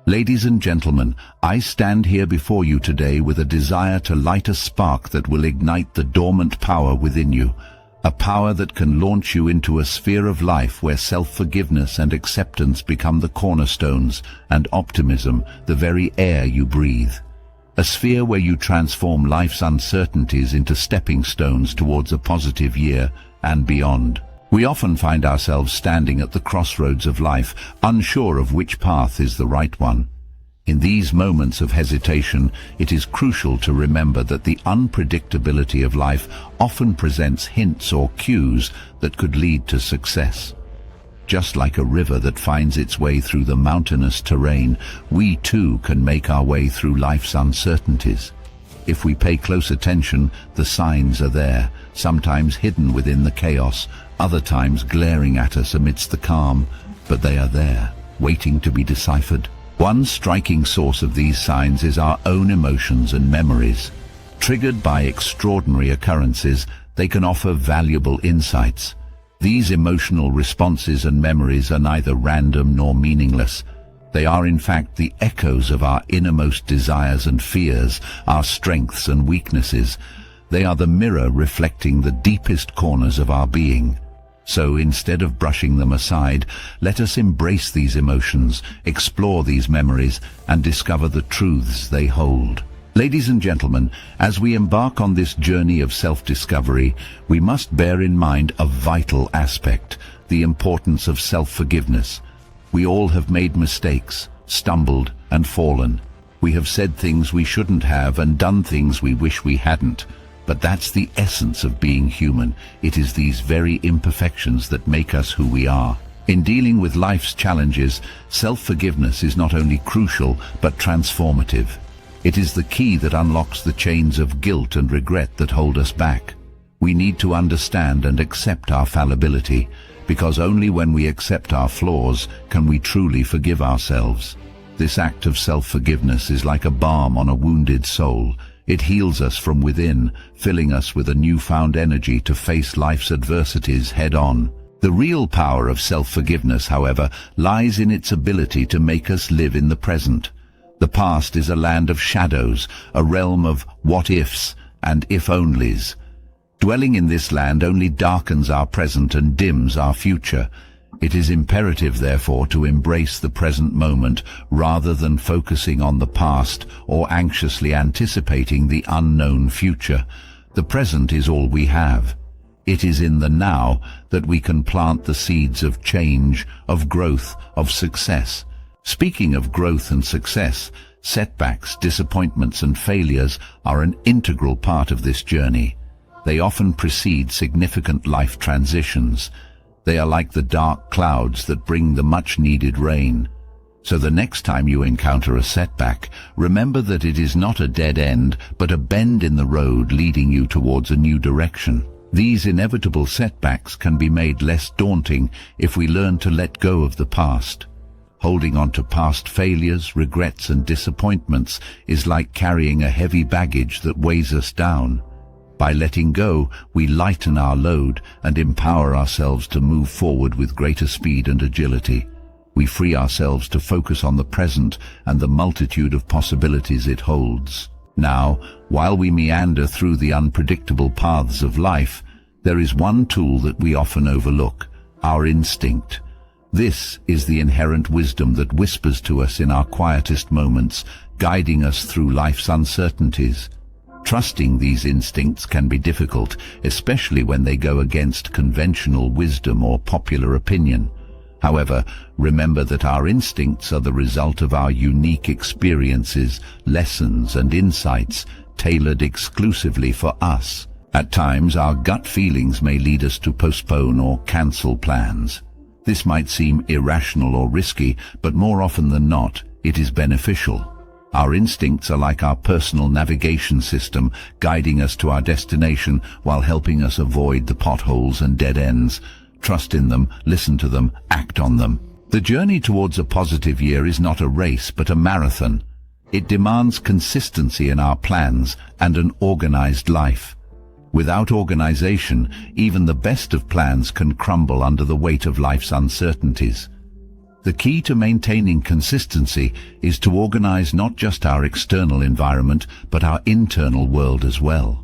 Ladies and gentlemen, I stand here before you today with a desire to light a spark that will ignite the dormant power within you, a power that can launch you into a sphere of life where self-forgiveness and acceptance become the cornerstones and optimism the very air you breathe. A sphere where you transform life's uncertainties into stepping stones towards a positive year and beyond. We often find ourselves standing at the crossroads of life, unsure of which path is the right one. In these moments of hesitation, it is crucial to remember that the unpredictability of life often presents hints or cues that could lead to success. Just like a river that finds its way through the mountainous terrain, we too can make our way through life's uncertainties. If we pay close attention, the signs are there, sometimes hidden within the chaos, other times glaring at us amidst the calm, but they are there, waiting to be deciphered. One striking source of these signs is our own emotions and memories. Triggered by extraordinary occurrences, they can offer valuable insights. These emotional responses and memories are neither random nor meaningless. They are in fact the echoes of our innermost desires and fears, our strengths and weaknesses. They are the mirror reflecting the deepest corners of our being. So instead of brushing them aside, let us embrace these emotions, explore these memories, and discover the truths they hold. Ladies and gentlemen, as we embark on this journey of self-discovery, we must bear in mind a vital aspect, the importance of self-forgiveness. We all have made mistakes, stumbled and fallen. We have said things we shouldn't have and done things we wish we hadn't. But that's the essence of being human. It is these very imperfections that make us who we are. In dealing with life's challenges, self-forgiveness is not only crucial, but transformative. It is the key that unlocks the chains of guilt and regret that hold us back. We need to understand and accept our fallibility, because only when we accept our flaws can we truly forgive ourselves. This act of self-forgiveness is like a balm on a wounded soul. It heals us from within, filling us with a newfound energy to face life's adversities head-on. The real power of self-forgiveness, however, lies in its ability to make us live in the present. The past is a land of shadows, a realm of what-ifs and if-onlys. Dwelling in this land only darkens our present and dims our future. It is imperative, therefore, to embrace the present moment rather than focusing on the past or anxiously anticipating the unknown future. The present is all we have. It is in the now that we can plant the seeds of change, of growth, of success. Speaking of growth and success, setbacks, disappointments and failures are an integral part of this journey. They often precede significant life transitions. They are like the dark clouds that bring the much-needed rain. So the next time you encounter a setback, remember that it is not a dead end, but a bend in the road leading you towards a new direction. These inevitable setbacks can be made less daunting if we learn to let go of the past. Holding on to past failures, regrets and disappointments is like carrying a heavy baggage that weighs us down. By letting go, we lighten our load and empower ourselves to move forward with greater speed and agility. We free ourselves to focus on the present and the multitude of possibilities it holds. Now, while we meander through the unpredictable paths of life, there is one tool that we often overlook, our instinct. This is the inherent wisdom that whispers to us in our quietest moments, guiding us through life's uncertainties. Trusting these instincts can be difficult, especially when they go against conventional wisdom or popular opinion. However, remember that our instincts are the result of our unique experiences, lessons and insights, tailored exclusively for us. At times, our gut feelings may lead us to postpone or cancel plans. This might seem irrational or risky, but more often than not, it is beneficial. Our instincts are like our personal navigation system, guiding us to our destination while helping us avoid the potholes and dead ends. Trust in them, listen to them, act on them. The journey towards a positive year is not a race, but a marathon. It demands consistency in our plans and an organized life. Without organization, even the best of plans can crumble under the weight of life's uncertainties. The key to maintaining consistency is to organize not just our external environment, but our internal world as well.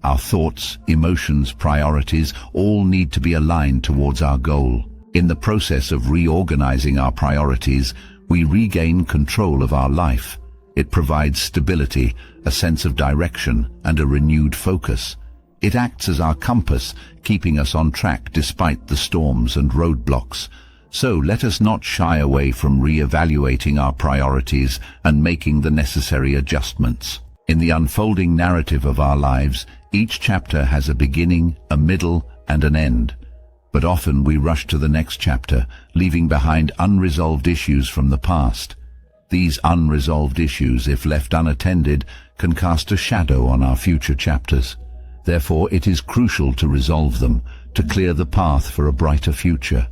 Our thoughts, emotions, priorities all need to be aligned towards our goal. In the process of reorganizing our priorities, we regain control of our life. It provides stability, a sense of direction, and a renewed focus. It acts as our compass, keeping us on track despite the storms and roadblocks. So let us not shy away from re-evaluating our priorities and making the necessary adjustments. In the unfolding narrative of our lives, each chapter has a beginning, a middle, and an end. But often we rush to the next chapter, leaving behind unresolved issues from the past. These unresolved issues, if left unattended, can cast a shadow on our future chapters. Therefore, it is crucial to resolve them, to clear the path for a brighter future.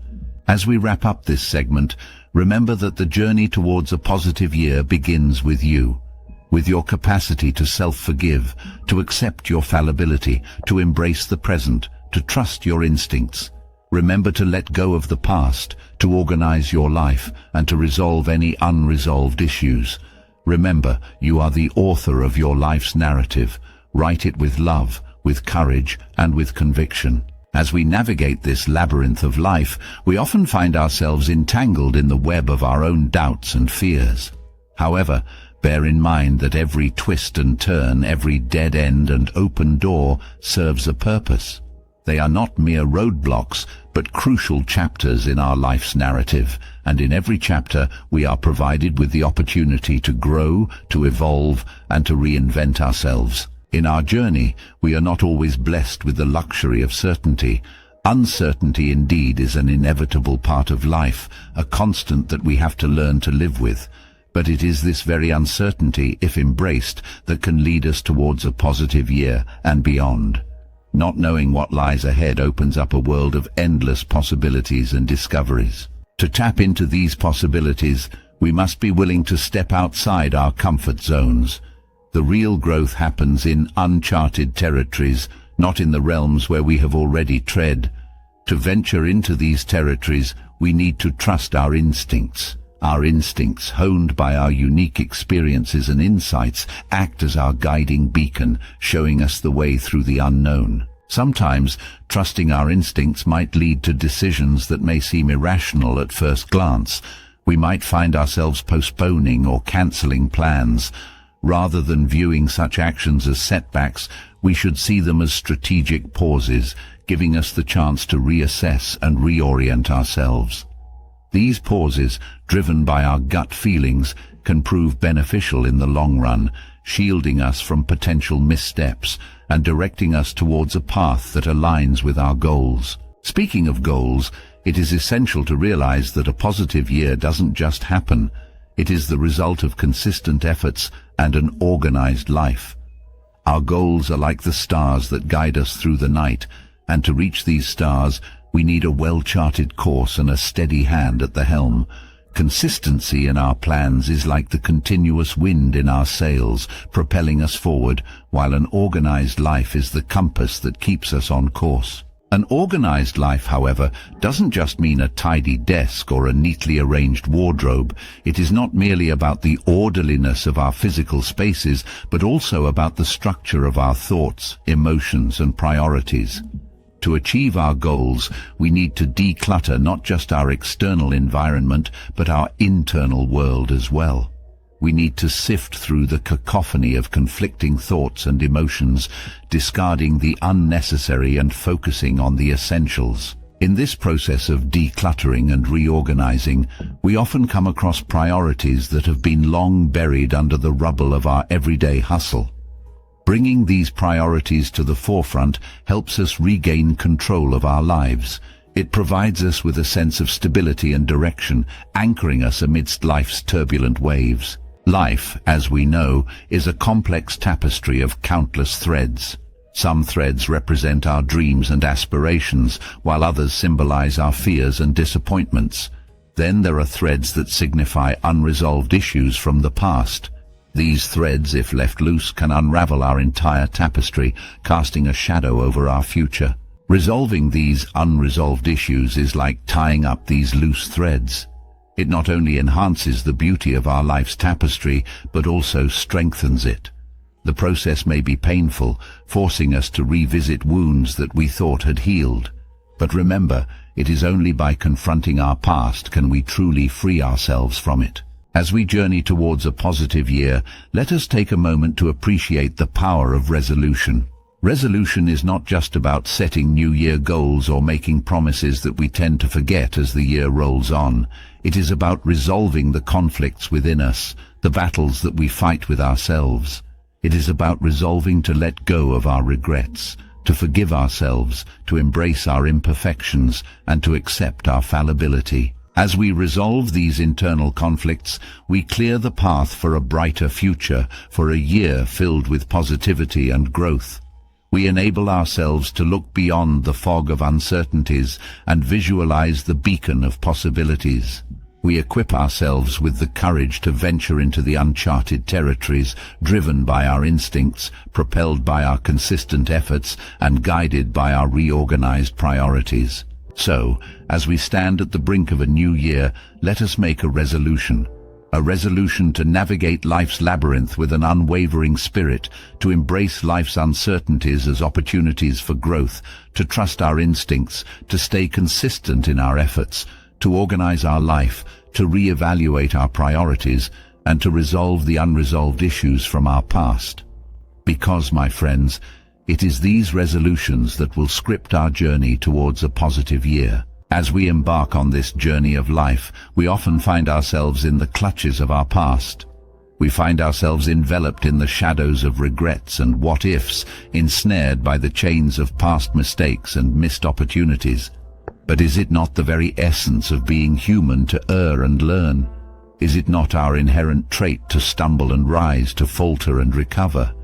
As we wrap up this segment, remember that the journey towards a positive year begins with you. With your capacity to self-forgive, to accept your fallibility, to embrace the present, to trust your instincts. Remember to let go of the past, to organize your life, and to resolve any unresolved issues. Remember, you are the author of your life's narrative. Write it with love, with courage, and with conviction. As we navigate this labyrinth of life, we often find ourselves entangled in the web of our own doubts and fears. However, bear in mind that every twist and turn, every dead end and open door serves a purpose. They are not mere roadblocks, but crucial chapters in our life's narrative, and in every chapter we are provided with the opportunity to grow, to evolve, and to reinvent ourselves. In our journey, we are not always blessed with the luxury of certainty. Uncertainty indeed is an inevitable part of life, a constant that we have to learn to live with. But it is this very uncertainty, if embraced, that can lead us towards a positive year and beyond. Not knowing what lies ahead opens up a world of endless possibilities and discoveries. To tap into these possibilities, we must be willing to step outside our comfort zones. The real growth happens in uncharted territories, not in the realms where we have already tread. To venture into these territories, we need to trust our instincts. Our instincts, honed by our unique experiences and insights, act as our guiding beacon, showing us the way through the unknown. Sometimes, trusting our instincts might lead to decisions that may seem irrational at first glance. We might find ourselves postponing or cancelling plans. Rather than viewing such actions as setbacks, we should see them as strategic pauses, giving us the chance to reassess and reorient ourselves. These pauses, driven by our gut feelings, can prove beneficial in the long run, shielding us from potential missteps and directing us towards a path that aligns with our goals. Speaking of goals, it is essential to realize that a positive year doesn't just happen. It is the result of consistent efforts and an organized life. Our goals are like the stars that guide us through the night, and to reach these stars, we need a well-charted course and a steady hand at the helm. Consistency in our plans is like the continuous wind in our sails, propelling us forward, while an organized life is the compass that keeps us on course. An organized life, however, doesn't just mean a tidy desk or a neatly arranged wardrobe. It is not merely about the orderliness of our physical spaces, but also about the structure of our thoughts, emotions, and priorities. To achieve our goals, we need to declutter not just our external environment, but our internal world as well. We need to sift through the cacophony of conflicting thoughts and emotions, discarding the unnecessary and focusing on the essentials. In this process of decluttering and reorganizing, we often come across priorities that have been long buried under the rubble of our everyday hustle. Bringing these priorities to the forefront helps us regain control of our lives. It provides us with a sense of stability and direction, anchoring us amidst life's turbulent waves. Life, as we know, is a complex tapestry of countless threads. Some threads represent our dreams and aspirations, while others symbolize our fears and disappointments. Then there are threads that signify unresolved issues from the past. These threads, if left loose, can unravel our entire tapestry, casting a shadow over our future. Resolving these unresolved issues is like tying up these loose threads. It not only enhances the beauty of our life's tapestry, but also strengthens it. The process may be painful, forcing us to revisit wounds that we thought had healed. But remember, it is only by confronting our past can we truly free ourselves from it. As we journey towards a positive year, let us take a moment to appreciate the power of resolution. Resolution is not just about setting New Year goals or making promises that we tend to forget as the year rolls on. It is about resolving the conflicts within us, the battles that we fight with ourselves. It is about resolving to let go of our regrets, to forgive ourselves, to embrace our imperfections, and to accept our fallibility. As we resolve these internal conflicts, we clear the path for a brighter future, for a year filled with positivity and growth. We enable ourselves to look beyond the fog of uncertainties and visualize the beacon of possibilities. We equip ourselves with the courage to venture into the uncharted territories, driven by our instincts, propelled by our consistent efforts, and guided by our reorganized priorities. So, as we stand at the brink of a new year, let us make a resolution to navigate life's labyrinth with an unwavering spirit, to embrace life's uncertainties as opportunities for growth, to trust our instincts, to stay consistent in our efforts, to organize our life, to reevaluate our priorities, and to resolve the unresolved issues from our past. Because, my friends, it is these resolutions that will script our journey towards a positive year. As we embark on this journey of life, we often find ourselves in the clutches of our past. We find ourselves enveloped in the shadows of regrets and what-ifs, ensnared by the chains of past mistakes and missed opportunities. But is it not the very essence of being human to err and learn? Is it not our inherent trait to stumble and rise, to falter and recover?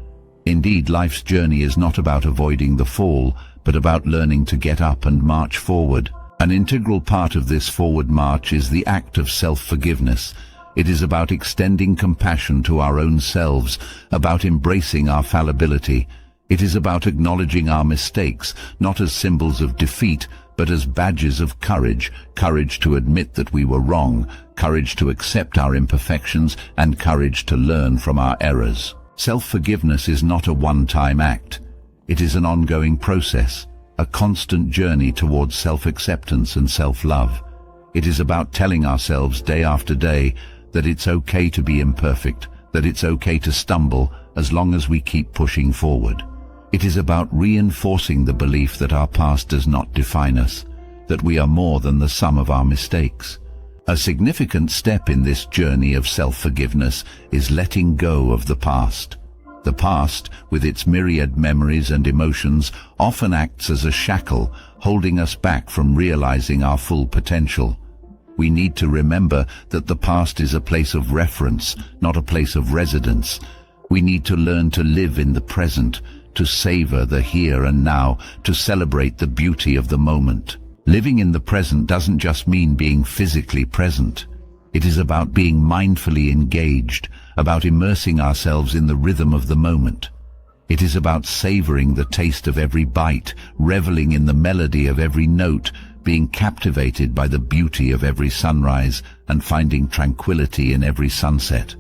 Indeed, life's journey is not about avoiding the fall, but about learning to get up and march forward. An integral part of this forward march is the act of self-forgiveness. It is about extending compassion to our own selves, about embracing our fallibility. It is about acknowledging our mistakes, not as symbols of defeat, but as badges of courage, courage to admit that we were wrong, courage to accept our imperfections, and courage to learn from our errors. Self-forgiveness is not a one-time act. It is an ongoing process, a constant journey towards self-acceptance and self-love. It is about telling ourselves day after day that it's okay to be imperfect, that it's okay to stumble as long as we keep pushing forward. It is about reinforcing the belief that our past does not define us, that we are more than the sum of our mistakes. A significant step in this journey of self-forgiveness is letting go of the past. The past, with its myriad memories and emotions, often acts as a shackle, holding us back from realizing our full potential. We need to remember that the past is a place of reference, not a place of residence. We need to learn to live in the present, to savor the here and now, to celebrate the beauty of the moment. Living in the present doesn't just mean being physically present. It is about being mindfully engaged, about immersing ourselves in the rhythm of the moment. It is about savoring the taste of every bite, reveling in the melody of every note, being captivated by the beauty of every sunrise, and finding tranquility in every sunset.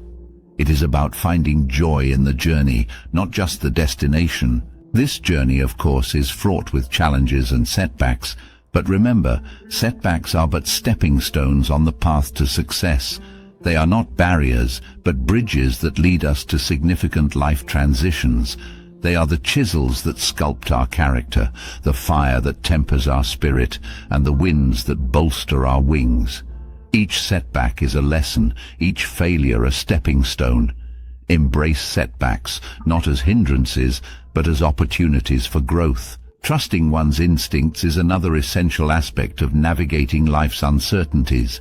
It is about finding joy in the journey, not just the destination. This journey, of course, is fraught with challenges and setbacks, but remember, setbacks are but stepping stones on the path to success. They are not barriers, but bridges that lead us to significant life transitions. They are the chisels that sculpt our character, the fire that tempers our spirit, and the winds that bolster our wings. Each setback is a lesson, each failure a stepping stone. Embrace setbacks, not as hindrances, but as opportunities for growth. Trusting one's instincts is another essential aspect of navigating life's uncertainties.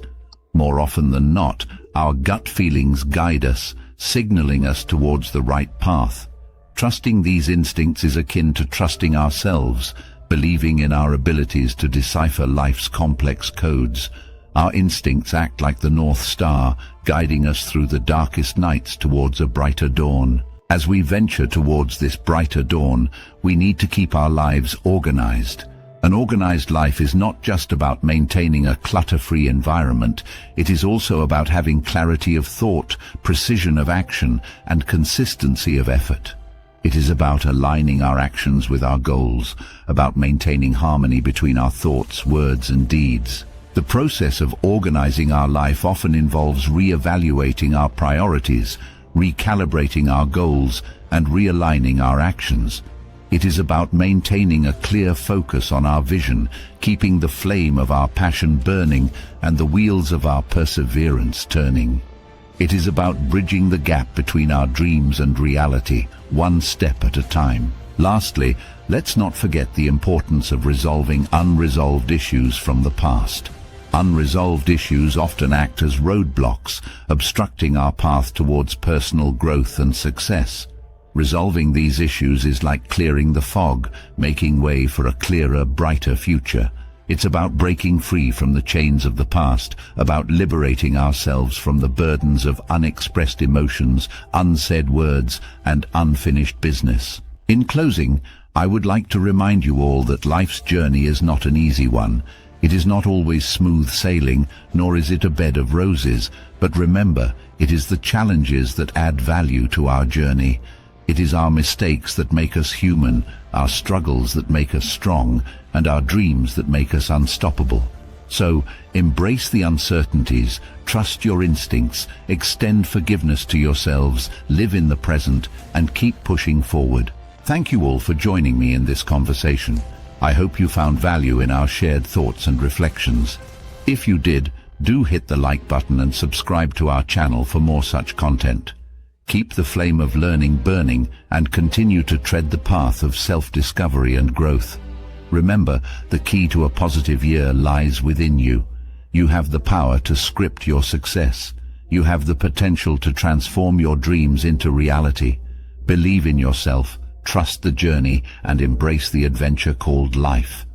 More often than not, our gut feelings guide us, signaling us towards the right path. Trusting these instincts is akin to trusting ourselves, believing in our abilities to decipher life's complex codes. Our instincts act like the North Star, guiding us through the darkest nights towards a brighter dawn. As we venture towards this brighter dawn, we need to keep our lives organized. An organized life is not just about maintaining a clutter-free environment, it is also about having clarity of thought, precision of action, and consistency of effort. It is about aligning our actions with our goals, about maintaining harmony between our thoughts, words, and deeds. The process of organizing our life often involves re-evaluating our priorities, recalibrating our goals, and realigning our actions. It is about maintaining a clear focus on our vision, keeping the flame of our passion burning and the wheels of our perseverance turning. It is about bridging the gap between our dreams and reality, one step at a time. Lastly, let's not forget the importance of resolving unresolved issues from the past. Unresolved issues often act as roadblocks, obstructing our path towards personal growth and success. Resolving these issues is like clearing the fog, making way for a clearer, brighter future. It's about breaking free from the chains of the past, about liberating ourselves from the burdens of unexpressed emotions, unsaid words, and unfinished business. In closing, I would like to remind you all that life's journey is not an easy one. It is not always smooth sailing, nor is it a bed of roses. But remember, it is the challenges that add value to our journey. It is our mistakes that make us human, our struggles that make us strong, and our dreams that make us unstoppable. So, embrace the uncertainties, trust your instincts, extend forgiveness to yourselves, live in the present, and keep pushing forward. Thank you all for joining me in this conversation. I hope you found value in our shared thoughts and reflections. If you did, do hit the like button and subscribe to our channel for more such content. Keep the flame of learning burning and continue to tread the path of self-discovery and growth. Remember, the key to a positive year lies within you. You have the power to script your success. You have the potential to transform your dreams into reality. Believe in yourself, trust the journey, and embrace the adventure called life.